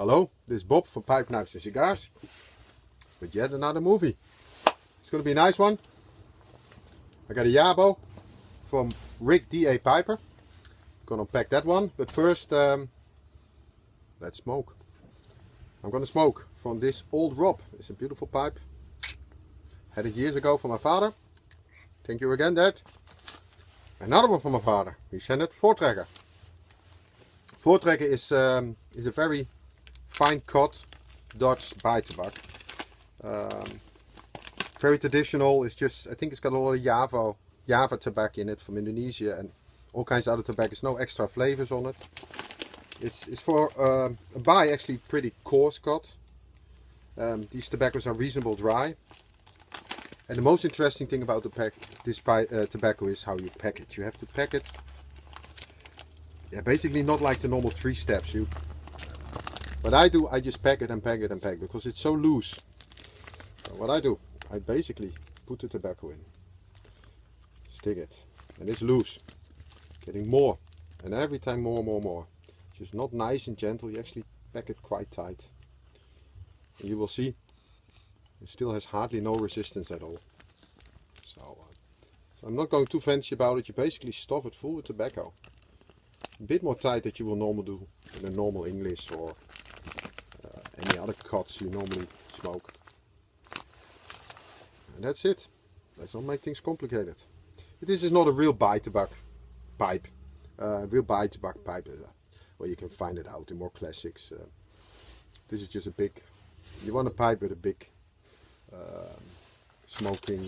Hello, this is Bob from Pipe, Knives and Cigars with yet another movie. It's going to be a nice one. I got a YABO from DEpiper. Gonna unpack that one, but first let's smoke. I'm gonna smoke from this old Rob. It's a beautiful pipe. Had it years ago from my father. Thank you again, Dad. Another one from my father. He sent it Voortrekker. Voortrekker is a very fine cut Dutch bite-tobacco. Very traditional. It's just, I think it's got a lot of Java tobacco in it from Indonesia and all kinds of other tobaccos. No extra flavors on it. It's for a buy actually pretty coarse cut. These tobaccos are reasonable dry. And the most interesting thing about this tobacco is how you pack it. You have to pack it, basically not like the normal 3 steps. What I do, I just pack it and pack it and pack it because it's so loose. So what I do, I basically put the tobacco in, stick it, and it's loose, getting more, and every time more. Just not nice and gentle. You actually pack it quite tight. And you will see it still has hardly no resistance at all. So I'm not going too fancy about it. You basically stuff it full with tobacco. A bit more tight than you will normally do in a normal English or any other cuts you normally smoke. And that's it. Let's not make things complicated. But this is not a real bite-tobacco pipe. Real bite-tobacco pipe where you can find it out in more classics. This is just a big, you want a pipe with a big smoking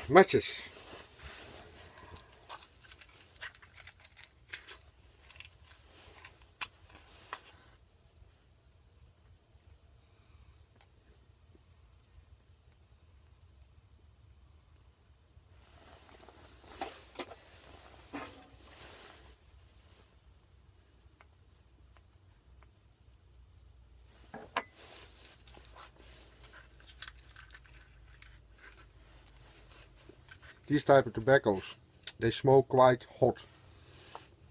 matches. These type of tobaccos, they smoke quite hot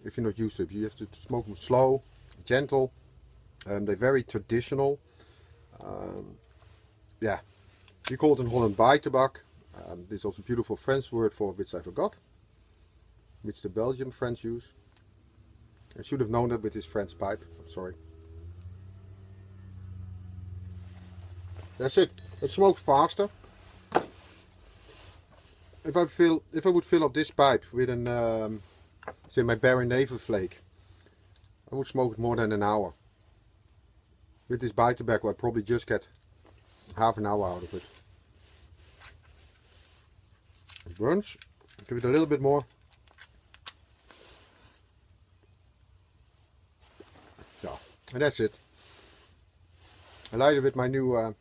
if you're not used to it. You have to smoke them slow, gentle. They're very traditional. We call it in Holland bite-tobacco. There's also a beautiful French word for which I forgot, which the Belgian French use. I should have known that with this French pipe. Sorry. That's it. It smokes faster. If I would fill up this pipe with an, say my Barry Navel flake, I would smoke it more than an hour. With this bite tobacco I probably just get half an hour out of it. It burns. Give it a little bit more. Yeah, and that's it. I light it with my new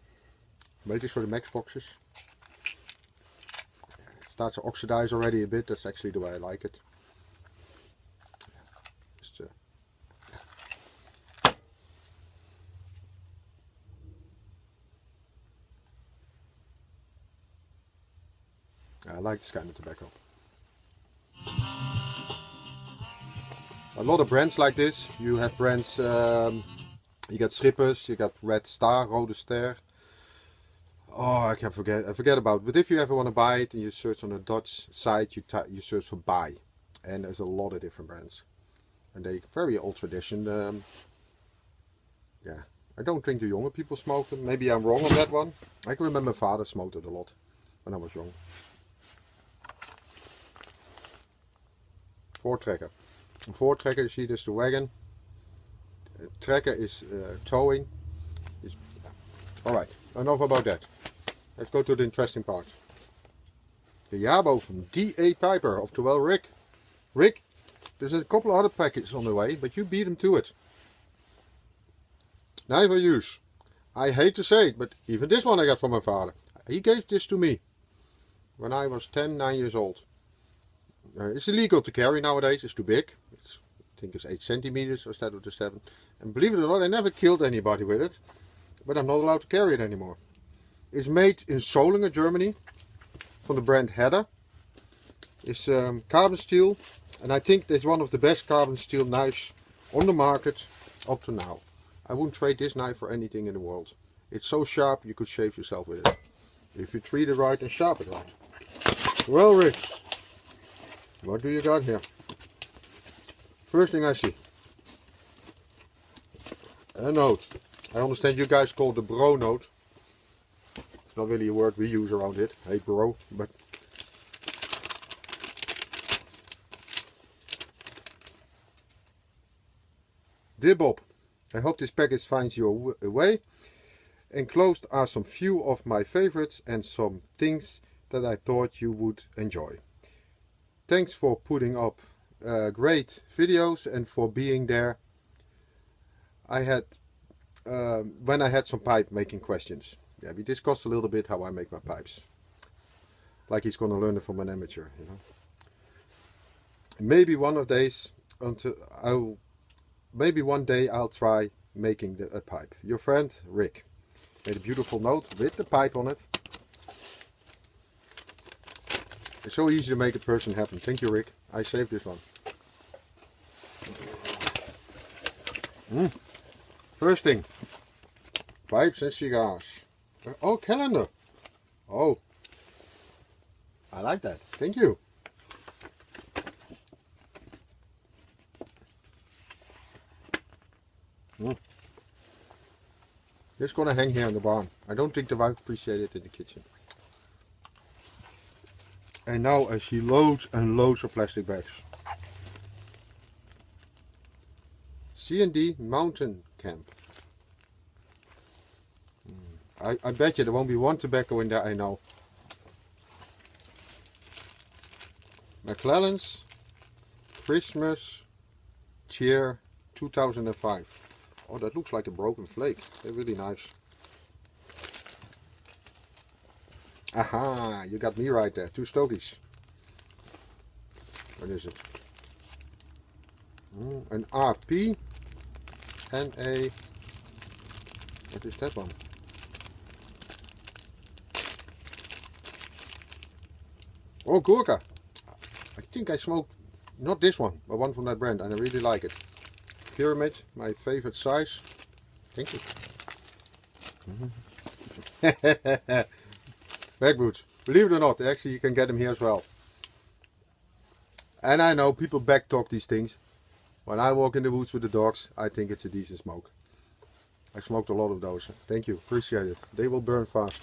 meters for the Max boxes. Starts to oxidize already a bit. That's actually the way I like it. I like this kind of tobacco. A lot of brands like this. You have brands, you got Schippers, you got Red Star, Rode Ster. Oh, I forget about it. But if you ever want to buy it and you search on a Dutch site, you search for buy. And there's a lot of different brands. And they're very old tradition. I don't think the younger people smoke them. Maybe I'm wrong on that one. I can remember my father smoked it a lot when I was young. Voortrekker. Voortrekker, you see, this is the wagon. Trekker is towing. Alright, enough about that. Let's go to the interesting part. The YABO from DEpiper, oftewel Rick. Rick, there's a couple of other packets on the way, but you beat him to it. Knife for use. I hate to say it, but even this one I got from my father. He gave this to me when I was 9 years old. It's illegal to carry nowadays, it's too big. I think it's 8 centimeters instead of the 7. And believe it or not, I never killed anybody with it. But I'm not allowed to carry it anymore. It's made in Solingen, Germany, from the brand Hedder. It's carbon steel, and I think it's one of the best carbon steel knives on the market up to now. I wouldn't trade this knife for anything in the world. It's so sharp you could shave yourself with it. If you treat it right and sharpen it right. Well, Rick, what do you got here? First thing I see. A note. I understand you guys call it the bro note. It's not really a word we use around it. Hey bro, but... Dear Bob, I hope this package finds your way. Enclosed are some few of my favorites and some things that I thought you would enjoy. Thanks for putting up great videos and for being there. I had when I had some pipe making questions. Yeah, we discussed a little bit how I make my pipes. Like he's gonna learn it from an amateur, you know. Maybe one of days maybe one day I'll try making a pipe. Your friend Rick made a beautiful note with the pipe on it. It's so easy to make a person happen. Thank you, Rick. I saved this one. First thing, pipes and cigars. Oh, calendar. Oh, I like that. Thank you. It's gonna hang here in the barn. I don't think the wife appreciates it in the kitchen. And now I see loads and loads of plastic bags. C&D Mountain Camp. I bet you there won't be one tobacco in there, I know. McClellan's Christmas Cheer 2005. Oh, that looks like a broken flake. They're really nice. Aha, you got me right there. 2 stogies. What is it? An RP and a... What is that one? Oh, Gurkha. I think I smoked, not this one, but one from that brand, and I really like it. Pyramid, my favorite size. Thank you. Back boots. Believe it or not, actually you can get them here as well. And I know people back talk these things. When I walk in the woods with the dogs, I think it's a decent smoke. I smoked a lot of those. Thank you, appreciate it. They will burn fast.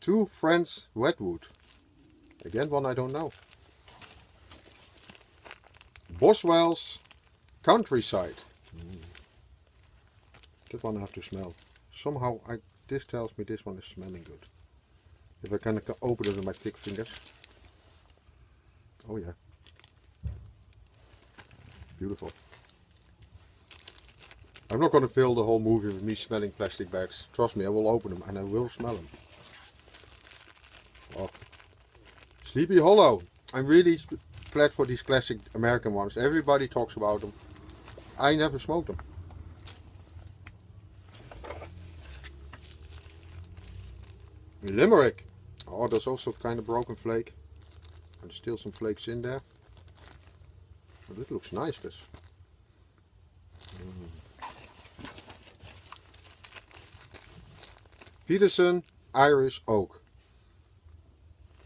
Two Friends Wetwood. Again, one I don't know. Boswell's Countryside. That one I have to smell. Somehow this tells me this one is smelling good. If I can open it with my thick fingers. Oh yeah. Beautiful. I'm not going to fill the whole movie with me smelling plastic bags. Trust me, I will open them and I will smell them. Oh. Sleepy Hollow. I'm really glad for these classic American ones. Everybody talks about them. I never smoked them. Limerick. Oh, there's also kind of broken flake. And still some flakes in there. But it looks nice, this. Peterson Irish Oak.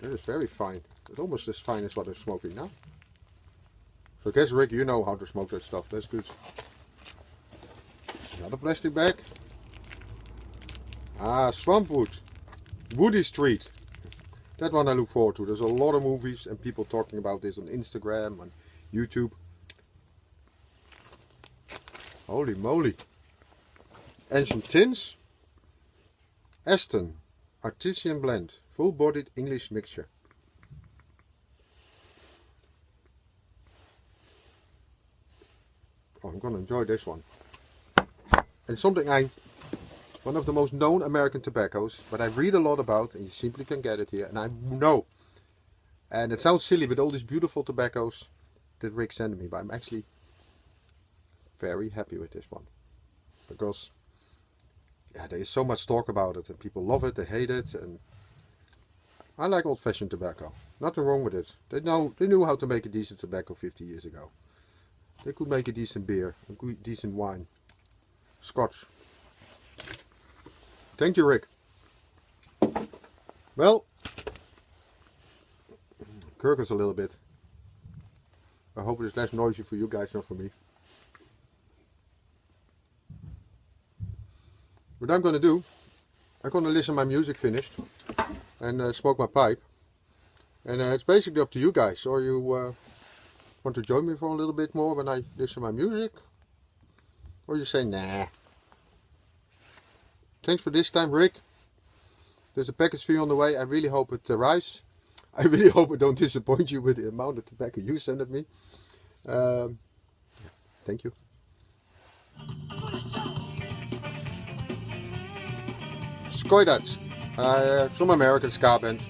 That is very fine. It's almost as fine as what I'm smoking now. So I guess, Rick, you know how to smoke that stuff. That's good. Another plastic bag. Ah, Swampwood. Woody Street. That one I look forward to. There's a lot of movies and people talking about this on Instagram and YouTube. Holy moly. And some tins. Aston Artisan Blend. Full-bodied English mixture. Oh, I'm gonna enjoy this one. And something one of the most known American tobaccos, but I read a lot about, and you simply can get it here, and I know. And it sounds silly with all these beautiful tobaccos that Rick sent me, but I'm actually very happy with this one. Because yeah, there is so much talk about it, and people love it, they hate it, and I like old-fashioned tobacco. Nothing wrong with it. They knew how to make a decent tobacco 50 years ago. They could make a decent beer, a good, decent wine. Scotch. Thank you, Rick. Well, gurgles a little bit. I hope it's less noisy for you guys, not for me. What I'm going to do, I'm going to listen to my music finished and smoke my pipe. And it's basically up to you guys. Or you want to join me for a little bit more when I listen to my music? Or you say, nah. Thanks for this time, Rick. There's a package for you on the way. I really hope it arrives. I really hope I don't disappoint you with the amount of tobacco you send at me. Thank you. Skoidats, some American ska band.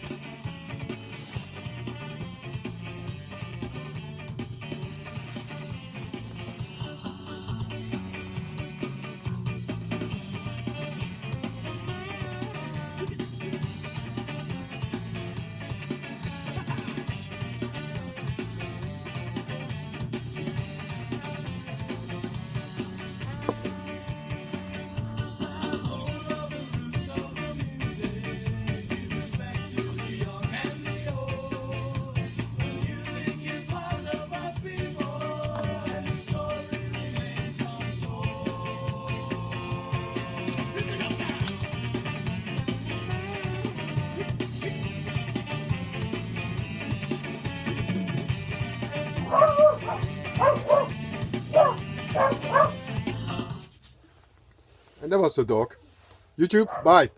And that was the dog. YouTube, bye.